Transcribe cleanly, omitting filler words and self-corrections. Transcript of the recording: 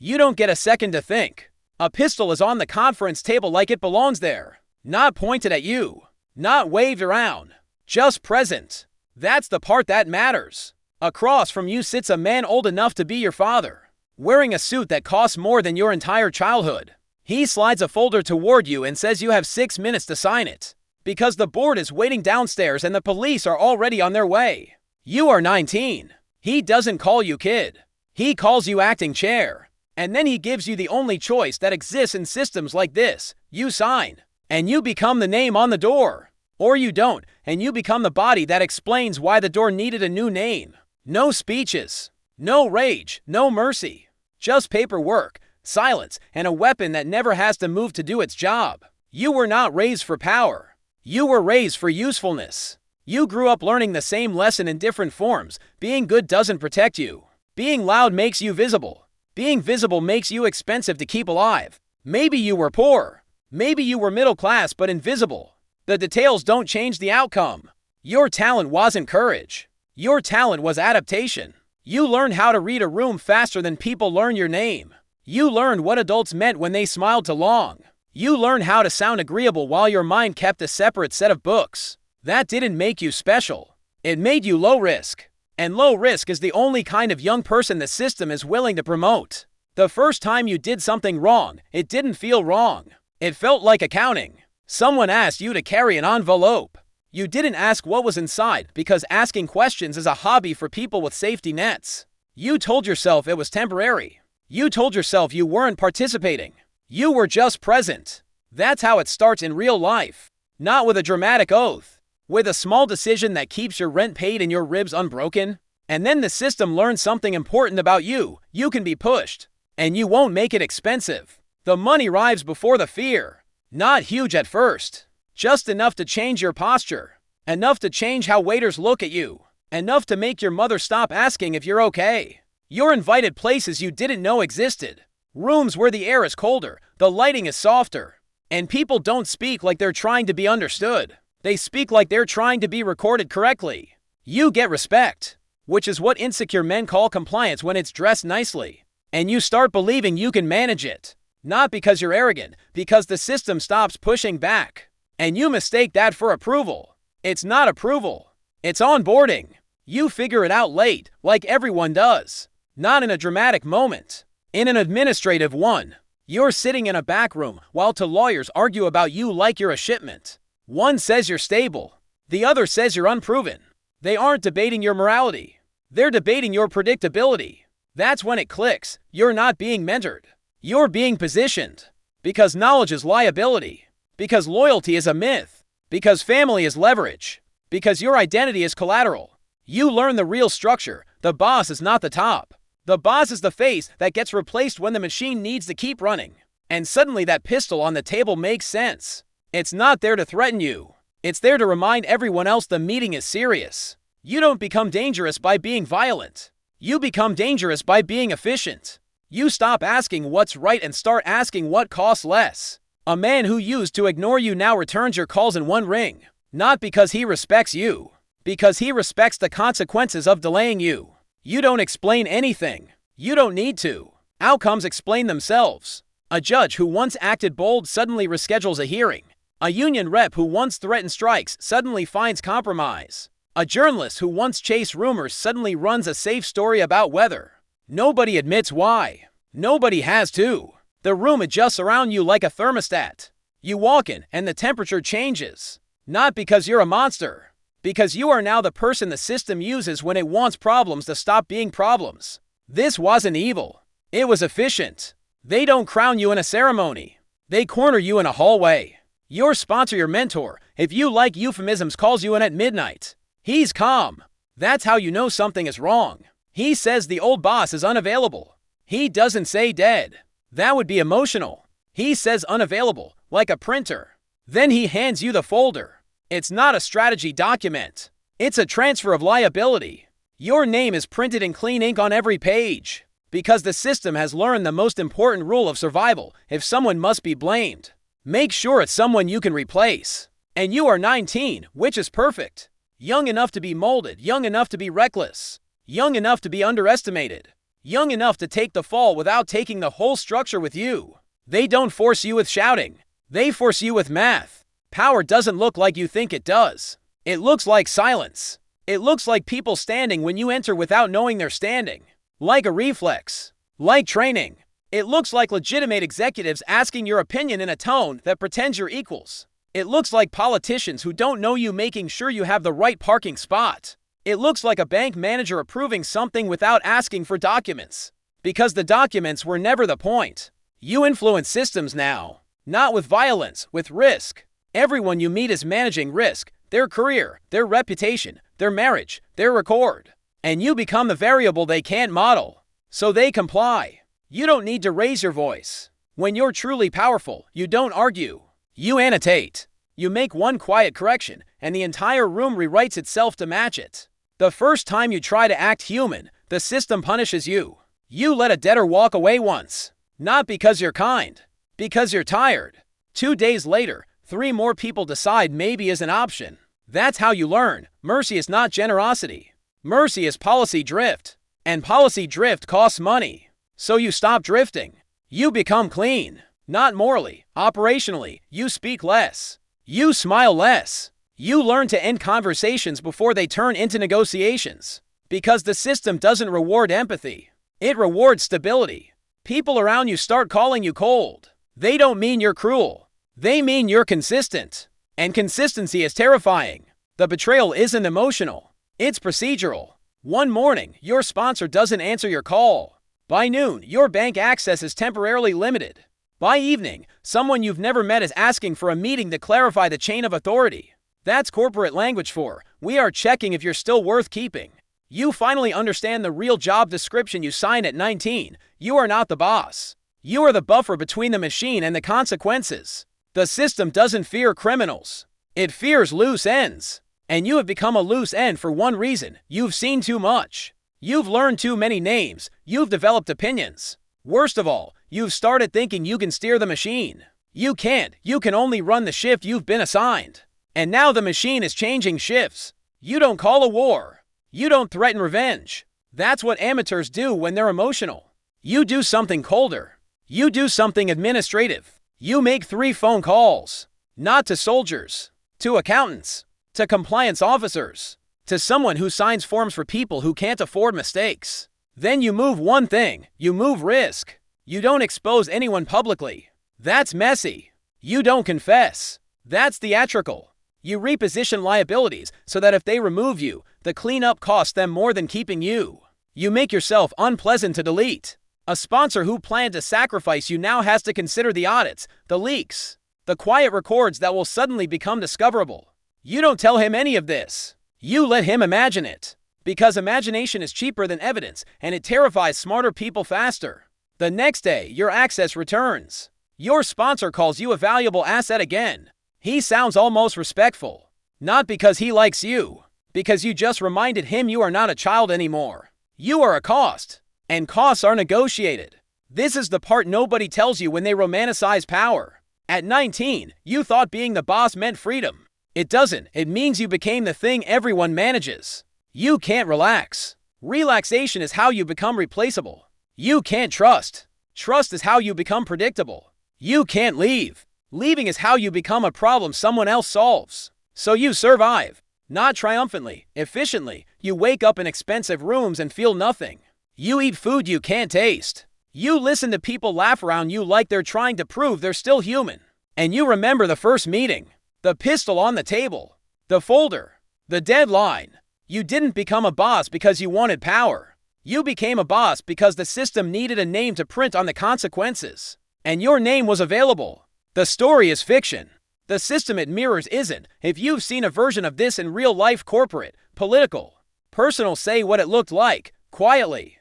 You don't get a second to think. A pistol is on the conference table like it belongs there. Not pointed at you. Not waved around. Just present. That's the part that matters. Across from you sits a man old enough to be your father, wearing a suit that costs more than your entire childhood. He slides a folder toward you and says you have 6 minutes to sign it, because the board is waiting downstairs and the police are already on their way. You are 19. He doesn't call you kid. He calls you acting chair. And then he gives you the only choice that exists in systems like this. You sign, and you become the name on the door. Or you don't, and you become the body that explains why the door needed a new name. No speeches. No rage. No mercy. Just paperwork, silence, and a weapon that never has to move to do its job. You were not raised for power. You were raised for usefulness. You grew up learning the same lesson in different forms. Being good doesn't protect you. Being loud makes you visible. Being visible makes you expensive to keep alive. Maybe you were poor. Maybe you were middle class but invisible. The details don't change the outcome. Your talent wasn't courage. Your talent was adaptation. You learned how to read a room faster than people learn your name. You learned what adults meant when they smiled too long. You learned how to sound agreeable while your mind kept a separate set of books. That didn't make you special. It made you low risk. And low risk is the only kind of young person the system is willing to promote. The first time you did something wrong, it didn't feel wrong. It felt like accounting. Someone asked you to carry an envelope. You didn't ask what was inside because asking questions is a hobby for people with safety nets. You told yourself it was temporary. You told yourself you weren't participating. You were just present. That's how it starts in real life. Not with a dramatic oath. With a small decision that keeps your rent paid and your ribs unbroken. And then the system learns something important about you. You can be pushed. And you won't make it expensive. The money arrives before the fear. Not huge at first. Just enough to change your posture. Enough to change how waiters look at you. Enough to make your mother stop asking if you're okay. You're invited places you didn't know existed. Rooms where the air is colder, the lighting is softer. And people don't speak like they're trying to be understood. They speak like they're trying to be recorded correctly. You get respect, which is what insecure men call compliance when it's dressed nicely. And you start believing you can manage it. Not because you're arrogant, because the system stops pushing back. And you mistake that for approval. It's not approval. It's onboarding. You figure it out late, like everyone does. Not in a dramatic moment. In an administrative one. You're sitting in a back room while two lawyers argue about you like you're a shipment. One says you're stable. The other says you're unproven. They aren't debating your morality. They're debating your predictability. That's when it clicks. You're not being mentored. You're being positioned. Because knowledge is liability. Because loyalty is a myth. Because family is leverage. Because your identity is collateral. You learn the real structure. The boss is not the top. The boss is the face that gets replaced when the machine needs to keep running. And suddenly that pistol on the table makes sense. It's not there to threaten you. It's there to remind everyone else the meeting is serious. You don't become dangerous by being violent. You become dangerous by being efficient. You stop asking what's right and start asking what costs less. A man who used to ignore you now returns your calls in one ring. Not because he respects you. Because he respects the consequences of delaying you. You don't explain anything. You don't need to. Outcomes explain themselves. A judge who once acted bold suddenly reschedules a hearing. A union rep who once threatened strikes suddenly finds compromise. A journalist who once chased rumors suddenly runs a safe story about weather. Nobody admits why. Nobody has to. The room adjusts around you like a thermostat. You walk in and the temperature changes. Not because you're a monster. Because you are now the person the system uses when it wants problems to stop being problems. This wasn't evil. It was efficient. They don't crown you in a ceremony. They corner you in a hallway. Your sponsor, your mentor, if you like euphemisms, calls you in at midnight. He's calm. That's how you know something is wrong. He says the old boss is unavailable. He doesn't say dead. That would be emotional. He says unavailable, like a printer. Then he hands you the folder. It's not a strategy document. It's a transfer of liability. Your name is printed in clean ink on every page. Because the system has learned the most important rule of survival: if someone must be blamed, make sure it's someone you can replace. And you are 19, which is perfect. Young enough to be molded, young enough to be reckless, young enough to be underestimated. young enough to take the fall without taking the whole structure with you. They don't force you with shouting. They force you with math. Power doesn't look like you think it does. It looks like silence. It looks like people standing when you enter without knowing they're standing. Like a reflex. Like training. It looks like legitimate executives asking your opinion in a tone that pretends you're equals. It looks like politicians who don't know you making sure you have the right parking spot. It looks like a bank manager approving something without asking for documents. Because the documents were never the point. You influence systems now. Not with violence, with risk. Everyone you meet is managing risk. Their career, their reputation, their marriage, their record. And you become the variable they can't model. So they comply. You don't need to raise your voice. When you're truly powerful, you don't argue. You annotate. You make one quiet correction, and the entire room rewrites itself to match it. The first time you try to act human, the system punishes you. You let a debtor walk away once. Not because you're kind. Because you're tired. 2 days later, 3 more people decide maybe is an option. That's how you learn. Mercy is not generosity. Mercy is policy drift. And policy drift costs money. So you stop drifting. You become clean. Not morally, operationally, you speak less. You smile less. You learn to end conversations before they turn into negotiations. Because the system doesn't reward empathy. It rewards stability. People around you start calling you cold. They don't mean you're cruel. They mean you're consistent. And consistency is terrifying. The betrayal isn't emotional. It's procedural. One morning, your sponsor doesn't answer your call. By noon, your bank access is temporarily limited. By evening, someone you've never met is asking for a meeting to clarify the chain of authority. That's corporate language for, we are checking if you're still worth keeping. You finally understand the real job description you signed at 19. You are not the boss. You are the buffer between the machine and the consequences. The system doesn't fear criminals. It fears loose ends. And you have become a loose end for one reason. You've seen too much. You've learned too many names. You've developed opinions. Worst of all, you've started thinking you can steer the machine. You can't. You can only run the shift you've been assigned. And now the machine is changing shifts. You don't call a war. You don't threaten revenge. That's what amateurs do when they're emotional. You do something colder. You do something administrative. You make 3 phone calls. Not to soldiers. To accountants. To compliance officers. To someone who signs forms for people who can't afford mistakes. Then you move one thing. You move risk. You don't expose anyone publicly. That's messy. You don't confess. That's theatrical. You reposition liabilities so that if they remove you, the cleanup costs them more than keeping you. You make yourself unpleasant to delete. A sponsor who planned to sacrifice you now has to consider the audits, the leaks, the quiet records that will suddenly become discoverable. You don't tell him any of this. You let him imagine it. Because imagination is cheaper than evidence, and it terrifies smarter people faster. The next day, your access returns. Your sponsor calls you a valuable asset again. He sounds almost respectful. Not because he likes you. Because you just reminded him you are not a child anymore. You are a cost. And costs are negotiated. This is the part nobody tells you when they romanticize power. At 19, you thought being the boss meant freedom. It doesn't. It means you became the thing everyone manages. You can't relax. Relaxation is how you become replaceable. You can't trust. Trust is how you become predictable. You can't leave. Leaving is how you become a problem someone else solves. So you survive. Not triumphantly, efficiently. You wake up in expensive rooms and feel nothing. You eat food you can't taste. You listen to people laugh around you like they're trying to prove they're still human. And you remember the first meeting. The pistol on the table. The folder. The deadline. You didn't become a boss because you wanted power. You became a boss because the system needed a name to print on the consequences. And your name was available. The story is fiction. The system it mirrors isn't. If you've seen a version of this in real life, corporate, political, personal, say what it looked like, quietly.